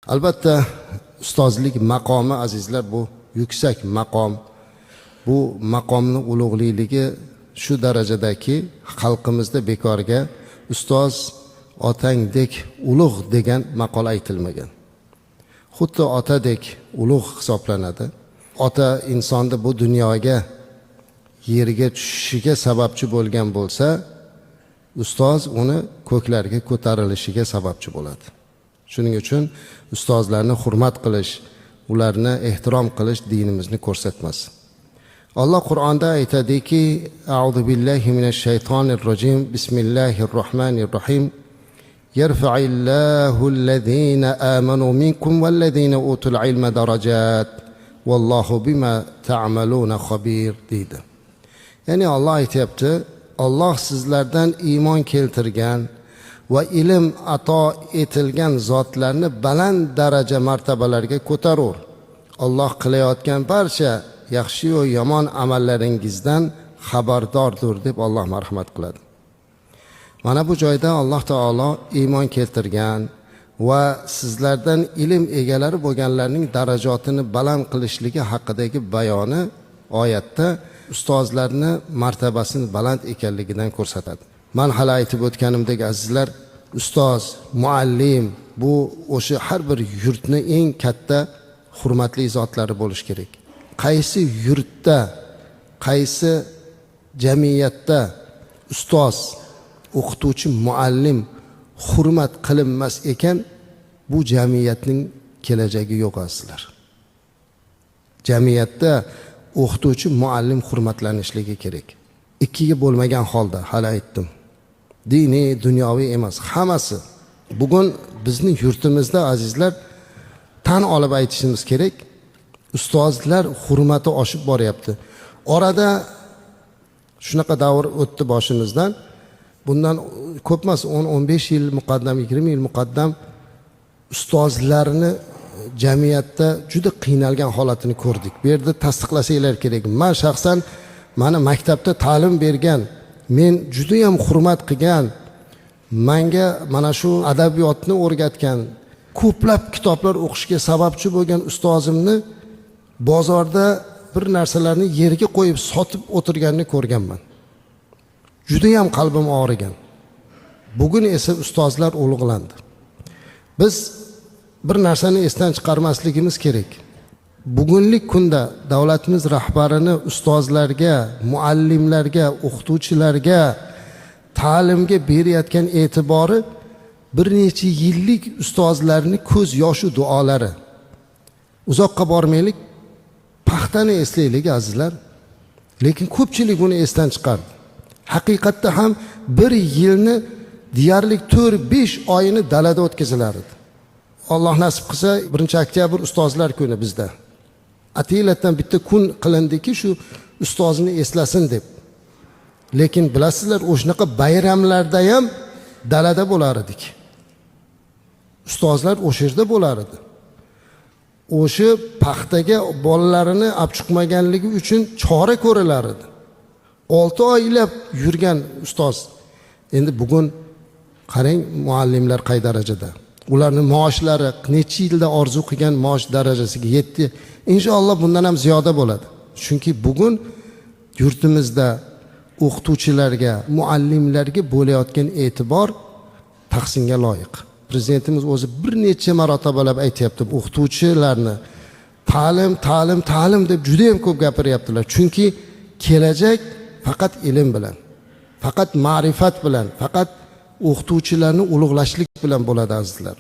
Albatta ustozlik maqomi azizlar, bu yuksak maqom. Bu maqomning ulug'likligi shu darajadaki, xalqimizda bekorga ustoz otangdek ulug' degan maqol aytilmagan. Xuddi otadek ulug' hisoblanadi. Ota insonni bu dunyoga yerga tushishiga sababchi bo'lgan bo'lsa, ustoz uni ko'klarga ko'tarilishiga sababchi bo'ladi. Shuning uchun ustozlarni hurmat qilish, ularni ehtirom qilish dinimizni ko'rsatmas. Alloh Qur'onda aytadiki: "A'udhu billahi minash shaytonir rojim. Bismillahir rohmanir rohim. Yarfa'illahu allazina amanu minkum wallazina utul ilma darajat. Vallohu bima ta'maluna xabir" deydi. Ya'ni Alloh aytayapti, Alloh sizlardan iymon keltirgan va ilm ato etilgan zotlarni baland daraja martabalarga ko'tarur. Alloh qilayotgan barcha yaxshi va yomon amallaringizdan xabardordir deb Alloh marhamat qiladi. Mana bu joyda Alloh taolo iymon keltirgan va sizlardan ilm egalari bo'lganlarning darajatini baland qilishligi haqidagi bayoni oyatda ustozlarni martabasini baland ekanligidan ko'rsatadi. Men hali aytib o'tganimdek azizlar, ustoz, muallim bu o'sha har bir yurtning eng katta hurmatli zotlari bo'lish kerak. Qaysi yurtda, qaysi jamiyatda ustoz, o'qituvchi, muallim hurmat qilinmas ekan, bu jamiyatning kelajagi yo'q azizlar. Jamiyatda o'qituvchi, muallim hurmatlanishligi kerak. Ikkiga bo'lmagan holda, hali aytdim. Diniy, dunyoviy emas, hammasi. Bugun bizning yurtimizda azizlar tan olib aytishimiz kerak, ustozlar hurmati oshib boryapti. Orada shunaqa davr o'tdi boshimizdan. Bundan ko'p emas, 10-15 yil muqaddam, 20 yil muqaddam ustozlarni jamiyatda juda qiynalgan holatini ko'rdik. Bu yerda tasdiqlasanglar kerak. Men shaxsan mana maktabda ta'lim bergan, men juda ham hurmat qilgan, menga mana shu adabiyotni o'rgatgan, ko'plab kitoblar o'qishga sababchi bo'lgan ustozimni bozorda bir narsalarni yerga qo'yib sotib o'tirganini ko'rganman. Juda ham qalbim og'rigan. Bugun esa ustozlar ulug'landi. Biz bir narsani esdan chiqarmasligimiz kerak. Bugunlik kunda davlatimiz rahbarini ustozlarga, muallimlarga, o'qituvchilarga, ta'limga berayotgan e'tibori bir necha yillik ustozlarning ko'z yoshi duolari. Uzoqqa bormaylik, paxtani eslaylik azizlar. Lekin ko'pchilik buni esdan chiqardi. Haqiqatda ham bir yilni deyarli 4-5 oyini dalada o'tkazilar edi. Alloh nasib qilsa 1-oktyabr ustozlar kuni bizda. Atiylatdan bitta kun qilindiki shu ustozni eslasin deb. Lekin bilasizlar, o'shnaqa bayramlarda ham dalada bo'lar edik. Ustozlar o'sha yerda bo'lar edi. O'sha paxtaga bolalarini olib chiqmaganligi uchun chora ko'rilar edi. 6 oylab yurgan ustoz. Endi bugun qarang, muallimlar qay darajada. Ularning maoshlari necha yilda orzu qilgan maosh darajasiga yetdi. Inshaalloh bundan ham ziyoda bo'ladi. Chunki bugun yurtimizda o'qituvchilarga, muallimlarga bo'layotgan e'tibor tahsinga loyiq. Prezidentimiz o'zi bir necha marotabalab aytayapti, o'qituvchilarni ta'lim deb juda ham ko'p gapiryaptilar. Chunki kelajak faqat ilm bilan, faqat ma'rifat bilan, faqat o'qituvchilarni ulug'lashlik bilan bo'ladi azizlar.